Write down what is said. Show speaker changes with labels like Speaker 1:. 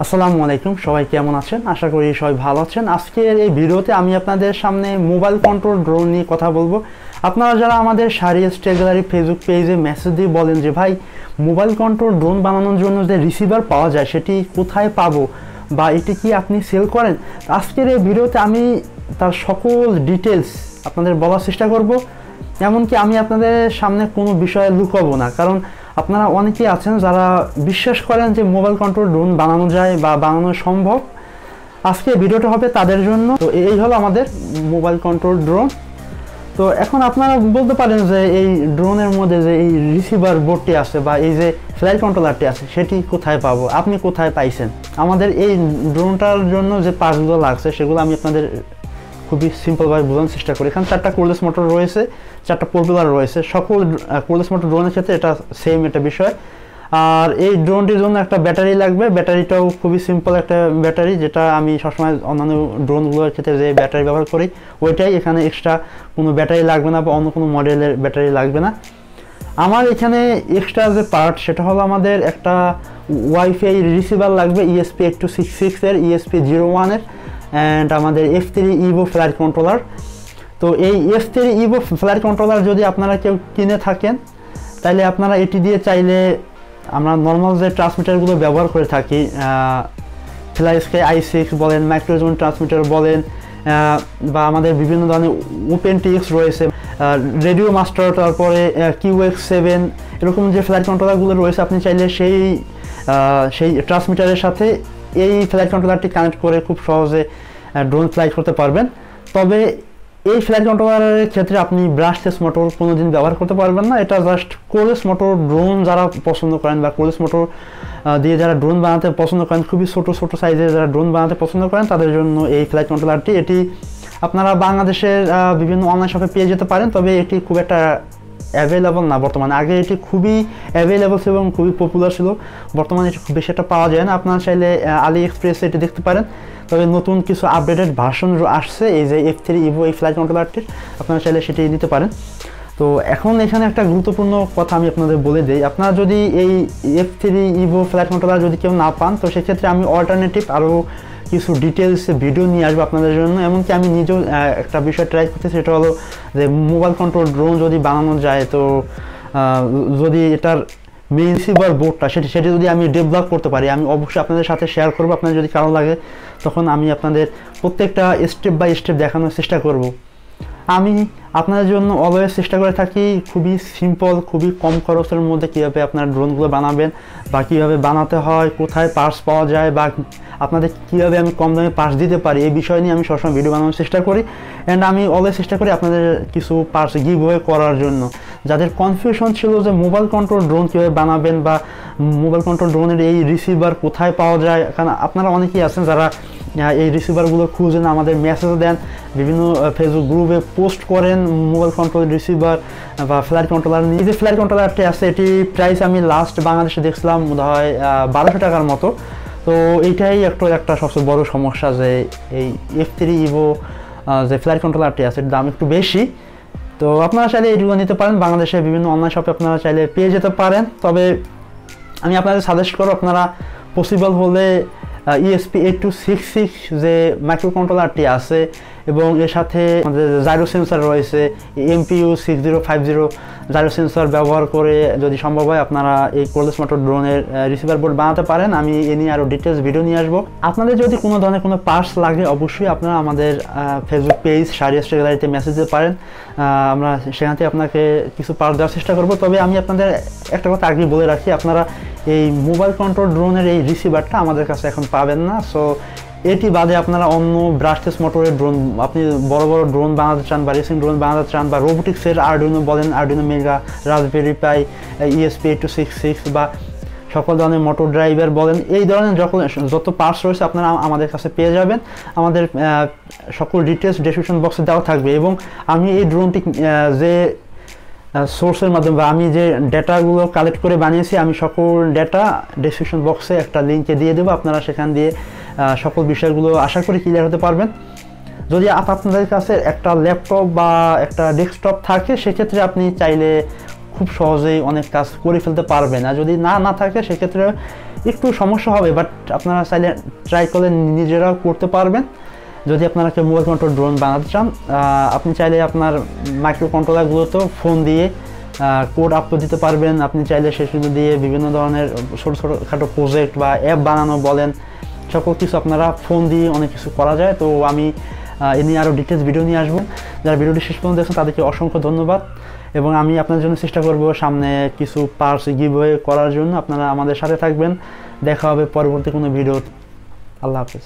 Speaker 1: আসসালামু আলাইকুম, সবাই কেমন আছেন? আশা করি সবাই ভালো আছেন। আজকের এই ভিডিওতে আমি আপনাদের সামনে মোবাইল কন্ট্রোল ড্রোন নিয়ে কথা বলবো। আপনারা যারা আমাদের শারিয়াস টেক গ্যালারি ফেসবুক পেজে মেসেজ দিয়ে বলেন যে ভাই, মোবাইল কন্ট্রোল ড্রোন বানানোর জন্য যে রিসিভার পাওয়া যায় সেটি কোথায় পাবো বা এটি কি আপনি সেল করেন, আজকের এই ভিডিওতে আমি তার সকল ডিটেলস আপনাদের বলার চেষ্টা করব। এমনকি আমি আপনাদের সামনে কোনো বিষয়ে লুকাবো না, কারণ আপনারা অনেকেই আছেন যারা বিশ্বাস করেন যে মোবাইল কন্ট্রোল ড্রোন বানানো যায় বা বানানো সম্ভব। আজকে ভিডিওটা হবে তাদের জন্য। তো এই হলো আমাদের মোবাইল কন্ট্রোল ড্রোন। তো এখন আপনারা বলতে পারেন যে এই ড্রোনের মধ্যে যে এই রিসিভার বোর্ডটি আছে বা এই যে ফ্লাইট কন্ট্রোলারটি আছে সেটি কোথায় পাবো, আপনি কোথায় পাইছেন? আমাদের এই ড্রোনটার জন্য যে পার্টসগুলো লাগছে সেগুলো আমি আপনাদের খুবই সিম্পলভাবে বোঝানোর চেষ্টা করি। এখানে 4টা কোরলেস মোটর রয়েছে, 4টা প্রোপেলার রয়েছে। সকল কোরলেস মোটর ড্রোনের ক্ষেত্রে এটা সেম একটা বিষয়। আর এই ড্রোনটির জন্য একটা ব্যাটারি লাগবে। ব্যাটারিটাও খুবই সিম্পল একটা ব্যাটারি, যেটা আমি সবসময় অন্যান্য ড্রোনগুলোর ক্ষেত্রে যে ব্যাটারি ব্যবহার করি ওইটাই। এখানে এক্সট্রা কোনো ব্যাটারি লাগবে না বা অন্য কোনো মডেলের ব্যাটারি লাগবে না। আমার এখানে এক্সট্রা যে পার্ট সেটা হলো আমাদের একটা ওয়াইফাই রিসিভার লাগবে, ESP8266 এর, ESP01 এর, অ্যান্ড আমাদের F3 Evo ফ্লাইট কন্ট্রোলার। তো এই F3 Evo ফ্লাইট কন্ট্রোলার যদি আপনারা কেউ কিনে থাকেন তাহলে আপনারা এটি দিয়ে চাইলে, আমরা নর্মাল যে ট্রান্সমিটারগুলো ব্যবহার করে থাকি, ফ্লাইস্কাই i6 বলেন, মাইক্রোজোন ট্রান্সমিটার বলেন, বা আমাদের বিভিন্ন ধরনের OpenTX রয়েছে, রেডিও মাস্টার, তারপরে QX7, এরকম যে ফ্লাইট কন্ট্রোলারগুলো রয়েছে, আপনি চাইলে সেই ট্রান্সমিটারের সাথে এই ফ্লাইট কন্ট্রোলারটি কানেক্ট করে খুব সহজে ড্রোন ফ্লাইট করতে পারবেন। তবে এই ফ্লাইট কন্ট্রোলারের ক্ষেত্রে আপনি ব্রাশলেস মোটর কোনোদিন ব্যবহার করতে পারবেন না। এটা জাস্ট কোরলেস মোটর ড্রোন যারা পছন্দ করেন বা কোরলেস মোটর দিয়ে যারা ড্রোন বানাতে পছন্দ করেন, খুবই ছোটো সাইজের যারা ড্রোন বানাতে পছন্দ করেন, তাদের জন্য এই ফ্লাইট কন্ট্রোলারটি। এটি আপনারা বাংলাদেশের বিভিন্ন অনলাইন শপে পেয়ে যেতে পারেন, তবে এটি খুব একটা অ্যাভেলেবল না বর্তমানে। আগে এটি খুবই অ্যাভেলেবল ছিল এবং খুবই পপুলার ছিল, বর্তমানে এটি খুব বেশি একটা পাওয়া যায় না। আপনারা চাইলে আলি এক্সপ্রেসে এটি দেখতে পারেন। তবে নতুন কিছু আপডেটেড ভার্সন আসছে এই যে F3 Evo এই ফ্লাইট কন্ট্রোলারটির, আপনারা চাইলে সেটি নিতে পারেন। তো এখন এখানে একটা গুরুত্বপূর্ণ কথা আমি আপনাদের বলে দিই। আপনারা যদি এই F3 Evo ফ্লাইট কন্ট্রোলার যদি কেউ না পান, তো সেক্ষেত্রে আমি অল্টারনেটিভ আরও কিছু ডিটেলসে ভিডিও নিয়ে আসবো আপনাদের জন্য। এমনকি আমি নিজেও একটা বিষয় ট্রাই করতেছি, সেটা হলো যে মোবাইল কন্ট্রোল ড্রোন যদি বানানো যায়, তো যদি এটার মেইন রিসিভার বোর্ডটা সেটি যদি আমি ডেভেলপ করতে পারি, আমি অবশ্যই আপনাদের সাথে শেয়ার করবো। আপনাদের যদি কারো লাগে তখন আমি আপনাদের প্রত্যেকটা স্টেপ বাই স্টেপ দেখানোর চেষ্টা করব। আমি আপনাদের জন্য অলওয়েজ চেষ্টা করে থাকি খুবই সিম্পল, খুবই কম খরচের মধ্যে কীভাবে আপনারা ড্রোনগুলো বানাবেন বা কীভাবে বানাতে হয়, কোথায় পার্টস পাওয়া যায় বা আপনাদের কীভাবে আমি কম দামে পার্টস দিতে পারি, এই বিষয় নিয়ে আমি সবসময় ভিডিও বানানোর চেষ্টা করি। অ্যান্ড আমি অলওয়েজ চেষ্টা করি আপনাদের কিছু পার্টস গিভওয়ে করার জন্য। যাদের কনফিউশন ছিল যে মোবাইল কন্ট্রোল ড্রোন কীভাবে বানাবেন বা মোবাইল কন্ট্রোল ড্রোনের এই রিসিভার কোথায় পাওয়া যায়, কারণ আপনারা অনেকেই আছেন যারা এই রিসিভারগুলো খুঁজেন, আমাদের মেসেজ দেন, বিভিন্ন ফেসবুক গ্রুপে পোস্ট করেন মোবাইল কন্ট্রোল রিসিভার বা ফ্লাইট কন্ট্রোলার নিয়ে। এই যে ফ্লাইট কন্ট্রোলারটি আছে, এটি প্রাইস আমি লাস্ট বাংলাদেশে দেখছিলাম বোধ হয় 1200 টাকার মতো। তো এইটাই একটা সবচেয়ে বড় সমস্যা যে এই F3 Evo যে ফ্লাইট কন্ট্রোলারটি আছে এর দাম একটু বেশি। তো আপনারা চাইলে এগুলো নিতে পারেন, বাংলাদেশের বিভিন্ন অনলাইন শপে আপনারা চাইলে পেয়ে যেতে পারেন। তবে আমি আপনাদের সাজেস্ট করব, আপনারা পসিবল হলে ESP8266 যে মাইক্রো কন্ট্রোলারটি আছে এবং এর সাথে আমাদের জাইরো সেন্সর রয়েছে, MPU 6050 জাইরো সেন্সর ব্যবহার করে যদি সম্ভব হয় আপনারা এই কোরলেস মোটর ড্রোনের রিসিভার বোর্ড বানাতে পারেন। আমি এ নিয়ে আরও ডিটেলস ভিডিও নিয়ে আসবো। আপনাদের যদি কোনো ধরনের কোনো পার্টস লাগে অবশ্যই আপনারা আমাদের ফেসবুক পেজ শারিয়াস টেক গ্যালারিতে মেসেজ দিতে পারেন, আমরা সেখান থেকে আপনাকে কিছু পার্টস দেওয়ার চেষ্টা করবো। তবে আমি আপনাদের একটা কথা আগেই বলে রাখি, আপনারা এই মোবাইল কন্ট্রোল ড্রোনের এই রিসিভারটা আমাদের কাছে এখন পাবেন না। সো এটি বাদে আপনারা অন্য ব্রাশলেস মোটরের ড্রোন, আপনি বড় বড় ড্রোন বানাতে চান বা রেসিং ড্রোন বানাতে চান বা রোবোটিক্সের আরডুইনো বলেন, আরডুইনো মেগা, রাসবেরি পাই, ESP8266 বা সকল ধরনের মোটর ড্রাইভার বলেন, এই ধরনের যত পার্টস রয়েছে আপনারা আমাদের কাছে পেয়ে যাবেন। আমাদের সকল ডিটেলস ডেসক্রিপশন বক্সে দেওয়া থাকবে এবং আমি এই ড্রোনটি যে সোর্সের মাধ্যমে বা আমি যে ডেটাগুলো কালেক্ট করে বানিয়েছি, আমি সকল ডেটা ডেসক্রিপশন বক্সে একটা লিঙ্কে দিয়ে দেবো। আপনারা সেখান দিয়ে সকল বিষয়গুলো আশা করি ক্লিয়ার হতে পারবেন। যদি আপনাদের কাছে একটা ল্যাপটপ বা একটা ডেস্কটপ থাকে সেক্ষেত্রে আপনি চাইলে খুব সহজেই অনেক কাজ করে ফেলতে পারবেন। আর যদি না থাকে সেক্ষেত্রে একটু সমস্যা হবে, বাট আপনারা চাইলে ট্রাই করলে নিজেরাও করতে পারবেন। যদি আপনারা কেউ মোবাইল কন্ট্রোল ড্রোন বানাতে চান, আপনি চাইলে আপনার মাইক্রো কন্ট্রোলারগুলোতেও ফোন দিয়ে কোড আপলোড দিতে পারবেন। আপনি চাইলে সেগুলো দিয়ে বিভিন্ন ধরনের ছোটোখাটো প্রজেক্ট বা অ্যাপ বানানো বলেন, সকল কিছু আপনারা ফোন দিয়ে অনেক কিছু করা যায়। তো আমি এ নিয়ে আরও ডিটেলস ভিডিও নিয়ে আসবো। যারা ভিডিওটি শেষ পর্যন্ত দেখছেন তাদেরকে অসংখ্য ধন্যবাদ, এবং আমি আপনাদের জন্য চেষ্টা করব সামনে কিছু পার্টস গিভওয়ে করার জন্য। আপনারা আমাদের সাথে থাকবেন। দেখা হবে পরবর্তী কোনো ভিডিও। আল্লাহ হাফেজ।